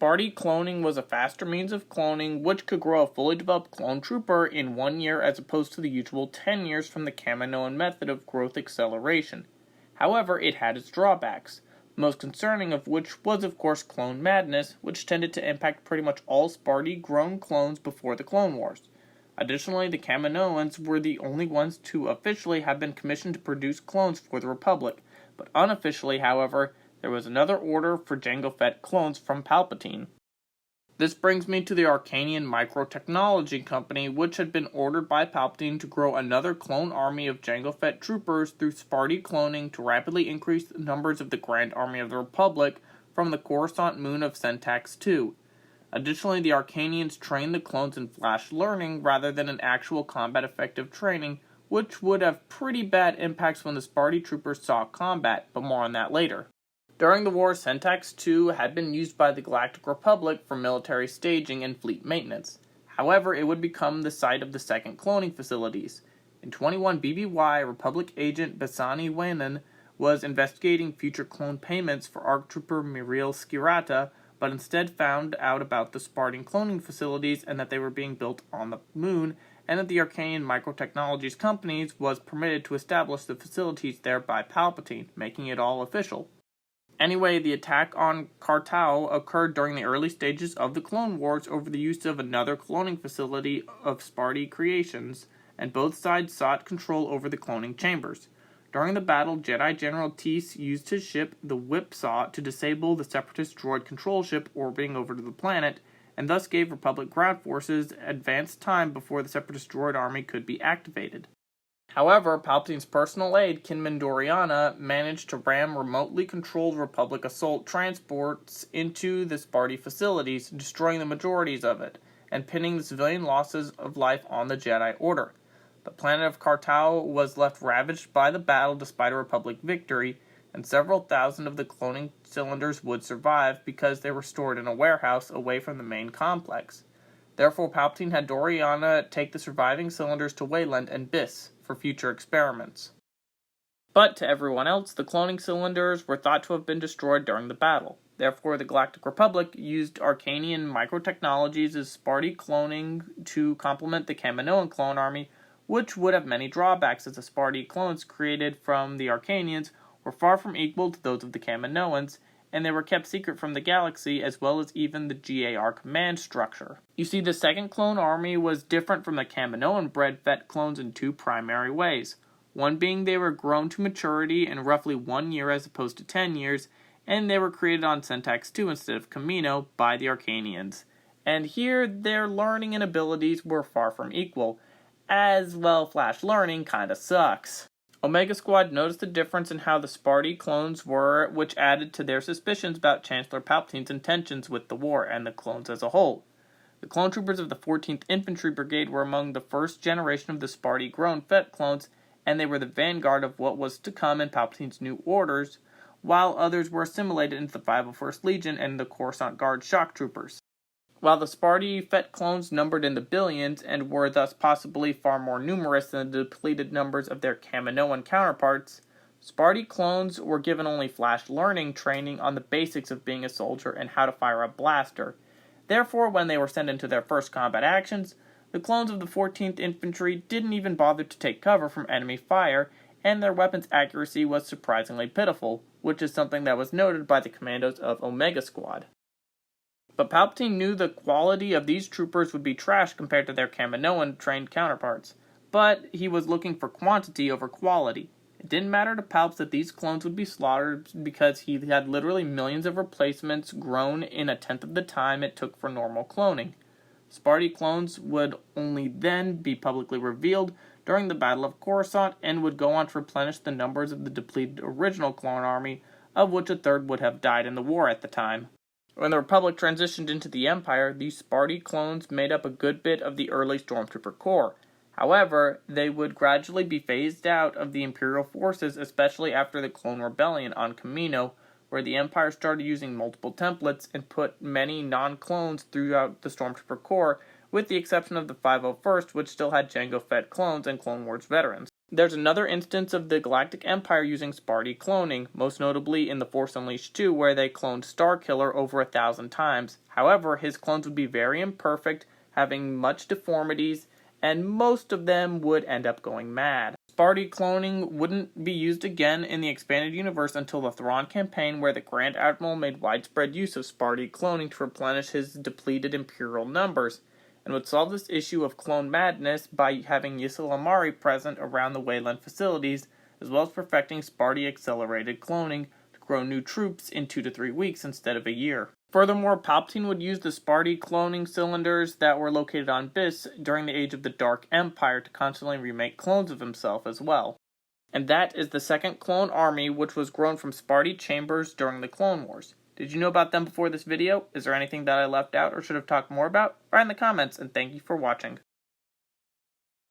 Sparty cloning was a faster means of cloning which could grow a fully developed clone trooper in 1 year as opposed to the usual 10 years from the Kaminoan method of growth acceleration. However, it had its drawbacks, the most concerning of which was of course clone madness, which tended to impact pretty much all Sparty grown clones before the Clone Wars. Additionally, the Kaminoans were the only ones to officially have been commissioned to produce clones for the Republic, but unofficially, however, there was another order for Jango Fett clones from Palpatine. This brings me to the Arcanian Microtechnology Company, which had been ordered by Palpatine to grow another clone army of Jango Fett troopers through Sparty cloning to rapidly increase the numbers of the Grand Army of the Republic from the Coruscant moon of Sentax II. Additionally, the Arcanians trained the clones in flash learning rather than in actual combat effective training, which would have pretty bad impacts when the Sparty troopers saw combat, but more on that later. During the war, Sentax II had been used by the Galactic Republic for military staging and fleet maintenance. However, it would become the site of the second cloning facilities. In 21 BBY, Republic agent Basani Wanan was investigating future clone payments for ARC Trooper Miriel Skirata, but instead found out about the Spartan cloning facilities and that they were being built on the moon, and that the Arcanian Microtechnologies companies was permitted to establish the facilities there by Palpatine, making it all official. Anyway, the attack on Carttow occurred during the early stages of the Clone Wars over the use of another cloning facility of Sparty creations, and both sides sought control over the cloning chambers. During the battle, Jedi General Tease used his ship, the Whipsaw, to disable the Separatist droid control ship orbiting over to the planet, and thus gave Republic ground forces advanced time before the Separatist droid army could be activated. However, Palpatine's personal aide, Kinman Doriana, managed to ram remotely controlled Republic assault transports into the Sparty facilities, destroying the majorities of it, and pinning the civilian losses of life on the Jedi Order. The planet of Carttow was left ravaged by the battle despite a Republic victory, and several thousand of the cloning cylinders would survive because they were stored in a warehouse away from the main complex. Therefore, Palpatine had Doriana take the surviving cylinders to Wayland and Biss for future experiments. But to everyone else, the cloning cylinders were thought to have been destroyed during the battle. Therefore, the Galactic Republic used Arcanian Microtechnologies' Sparty cloning to complement the Kaminoan clone army, which would have many drawbacks as the Sparty clones created from the Arcanians were far from equal to those of the Kaminoans, and they were kept secret from the galaxy as well as even the GAR command structure. You see, the second clone army was different from the Kaminoan-bred Fett clones in two primary ways. One being they were grown to maturity in roughly 1 year as opposed to 10 years, and they were created on Sentax II instead of Kamino by the Arcanians. And here, their learning and abilities were far from equal, as well flash learning kinda sucks. Omega Squad noticed the difference in how the Sparty clones were, which added to their suspicions about Chancellor Palpatine's intentions with the war and the clones as a whole. The clone troopers of the 14th Infantry Brigade were among the first generation of the Sparty-grown Fett clones, and they were the vanguard of what was to come in Palpatine's new orders, while others were assimilated into the 501st Legion and the Coruscant Guard shock troopers. While the Sparty Fett clones numbered in the billions and were thus possibly far more numerous than the depleted numbers of their Kaminoan counterparts, Sparty clones were given only flash learning training on the basics of being a soldier and how to fire a blaster. Therefore, when they were sent into their first combat actions, the clones of the 14th Infantry didn't even bother to take cover from enemy fire, and their weapons accuracy was surprisingly pitiful, which is something that was noted by the commandos of Omega Squad. But Palpatine knew the quality of these troopers would be trash compared to their Kaminoan-trained counterparts, but he was looking for quantity over quality. It didn't matter to Palps that these clones would be slaughtered because he had literally millions of replacements grown in a tenth of the time it took for normal cloning. Sparty clones would only then be publicly revealed during the Battle of Coruscant and would go on to replenish the numbers of the depleted original clone army, of which a third would have died in the war at the time. When the Republic transitioned into the Empire, these Sparty clones made up a good bit of the early Stormtrooper Corps. However, they would gradually be phased out of the Imperial forces, especially after the Clone Rebellion on Kamino, where the Empire started using multiple templates and put many non-clones throughout the Stormtrooper Corps, with the exception of the 501st, which still had Jango Fett clones and Clone Wars veterans. There's another instance of the Galactic Empire using Sparty cloning, most notably in The Force Unleashed 2, where they cloned Starkiller over 1,000 times. However, his clones would be very imperfect, having much deformities, and most of them would end up going mad. Sparty cloning wouldn't be used again in the expanded universe until the Thrawn campaign, where the Grand Admiral made widespread use of Sparty cloning to replenish his depleted Imperial numbers, and would solve this issue of clone madness by having Ysalamari present around the Wayland facilities, as well as perfecting Sparty accelerated cloning to grow new troops in 2 to 3 weeks instead of a year. Furthermore, Palpatine would use the Sparty cloning cylinders that were located on Biss during the age of the Dark Empire to constantly remake clones of himself as well. And that is the second clone army, which was grown from Sparty chambers during the Clone Wars. Did you know about them before this video? Is there anything that I left out or should have talked more about? Write in the comments, and thank you for watching.